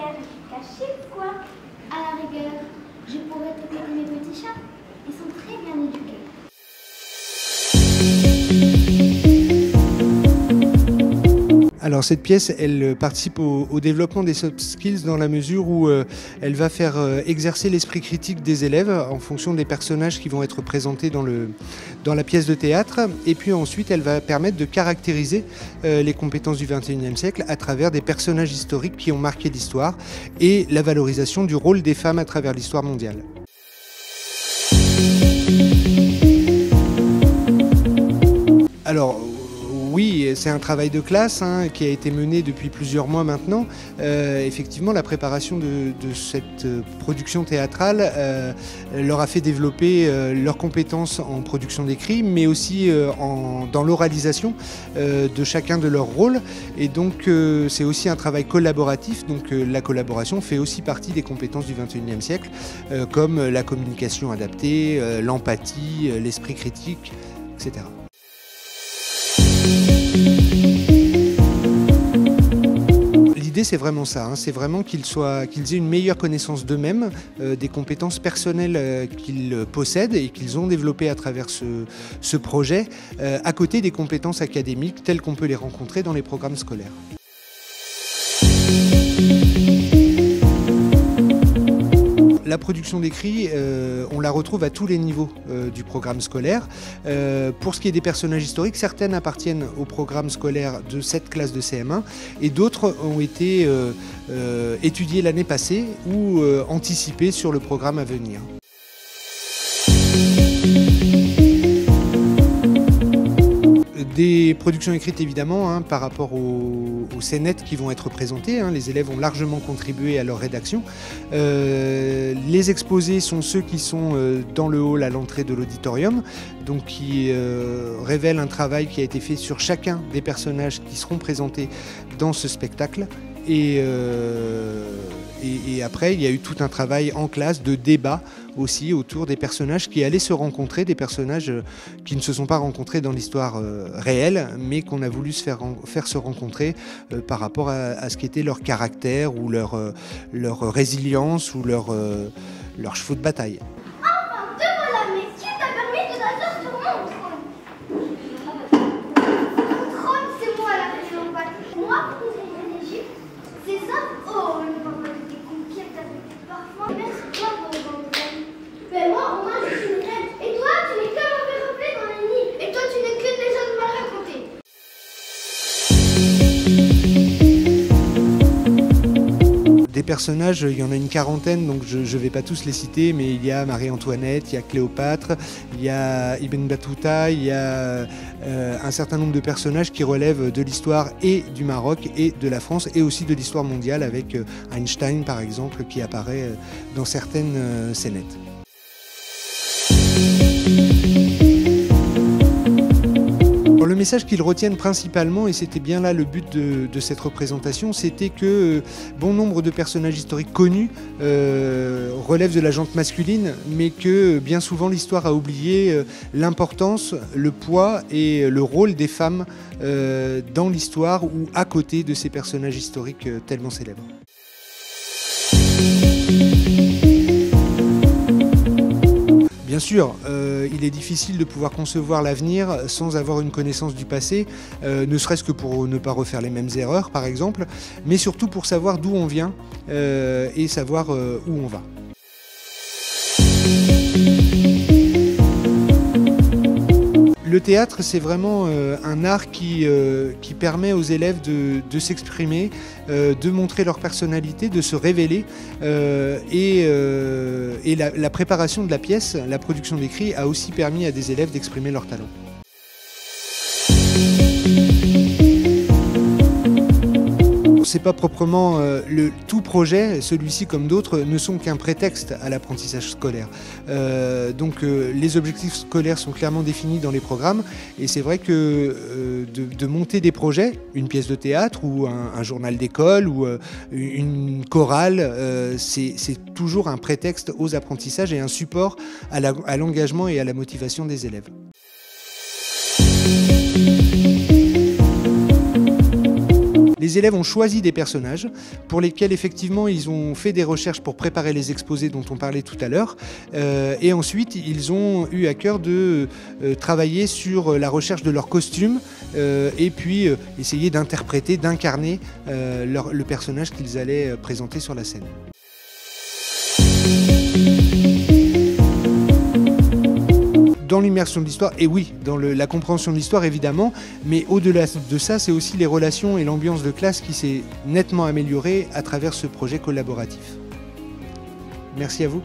faire cacher quoi? À la rigueur, je pourrais t'occuper mes petits chats. Ils sont très bien éduqués. Alors cette pièce, elle participe au développement des soft skills dans la mesure où elle va faire exercer l'esprit critique des élèves en fonction des personnages qui vont être présentés dans la pièce de théâtre. Et puis ensuite, elle va permettre de caractériser les compétences du XXIe siècle à travers des personnages historiques qui ont marqué l'histoire et la valorisation du rôle des femmes à travers l'histoire mondiale. Alors, oui, c'est un travail de classe qui a été mené depuis plusieurs mois maintenant. Effectivement, la préparation de cette production théâtrale leur a fait développer leurs compétences en production d'écrit, mais aussi dans l'oralisation de chacun de leurs rôles. Et donc, c'est aussi un travail collaboratif. Donc, la collaboration fait aussi partie des compétences du XXIe siècle, comme la communication adaptée, l'empathie, l'esprit critique, etc. L'idée, c'est vraiment ça, c'est vraiment qu'ils aient une meilleure connaissance d'eux-mêmes, des compétences personnelles qu'ils possèdent et qu'ils ont développées à travers ce projet, à côté des compétences académiques telles qu'on peut les rencontrer dans les programmes scolaires. La production d'écrit, on la retrouve à tous les niveaux du programme scolaire. Pour ce qui est des personnages historiques, certaines appartiennent au programme scolaire de cette classe de CM1 et d'autres ont été étudiées l'année passée ou anticipées sur le programme à venir. Des productions écrites évidemment par rapport aux scénettes qui vont être présentées. Les élèves ont largement contribué à leur rédaction. Les exposés sont ceux qui sont dans le hall à l'entrée de l'auditorium, donc qui révèlent un travail qui a été fait sur chacun des personnages qui seront présentés dans ce spectacle. Et après, il y a eu tout un travail en classe de débat aussi autour des personnages qui allaient se rencontrer, des personnages qui ne se sont pas rencontrés dans l'histoire réelle, mais qu'on a voulu faire se rencontrer par rapport à ce qu'était leur caractère ou leur résilience ou leurs chevaux de bataille. Enfin, te voilà, mais qui t'a permis de t'asseoir sur mon trône? Trône, c'est moi la Cléopâtre. Moi, conseiller d'Égypte, c'est ça? Oh, le papa de tes conquêtes avec parfois. Merci toi pour le vendredi. Mais moi, au moins, je suis une reine. Et toi, tu n'es qu'un mauvais reflet dans les nids. Et toi, tu n'es que des choses mal racontées. Des personnages, il y en a une quarantaine, donc je ne vais pas tous les citer, mais il y a Marie-Antoinette, il y a Cléopâtre, il y a Ibn Battuta, il y a un certain nombre de personnages qui relèvent de l'histoire et du Maroc et de la France et aussi de l'histoire mondiale avec Einstein par exemple qui apparaît dans certaines scénettes. Le message qu'ils retiennent principalement, et c'était bien là le but de cette représentation, c'était que bon nombre de personnages historiques connus relèvent de la gente masculine, mais que bien souvent l'histoire a oublié l'importance, le poids et le rôle des femmes dans l'histoire ou à côté de ces personnages historiques tellement célèbres. Bien sûr, il est difficile de pouvoir concevoir l'avenir sans avoir une connaissance du passé, ne serait-ce que pour ne pas refaire les mêmes erreurs par exemple, mais surtout pour savoir d'où on vient et savoir où on va. Le théâtre, c'est vraiment un art qui permet aux élèves de s'exprimer, de montrer leur personnalité, de se révéler. Et la préparation de la pièce, la production d'écrit, a aussi permis à des élèves d'exprimer leur talent. C'est pas proprement tout projet, celui-ci comme d'autres, ne sont qu'un prétexte à l'apprentissage scolaire. Donc les objectifs scolaires sont clairement définis dans les programmes et c'est vrai que de monter des projets, une pièce de théâtre ou un journal d'école ou une chorale, c'est toujours un prétexte aux apprentissages et un support à l'engagement et à la motivation des élèves. Les élèves ont choisi des personnages pour lesquels effectivement ils ont fait des recherches pour préparer les exposés dont on parlait tout à l'heure. Et ensuite ils ont eu à cœur de travailler sur la recherche de leurs costumes et puis essayer d'interpréter, d'incarner le personnage qu'ils allaient présenter sur la scène. Dans l'immersion de l'histoire, et oui, dans la compréhension de l'histoire évidemment, mais au-delà de ça, c'est aussi les relations et l'ambiance de classe qui s'est nettement améliorée à travers ce projet collaboratif. Merci à vous.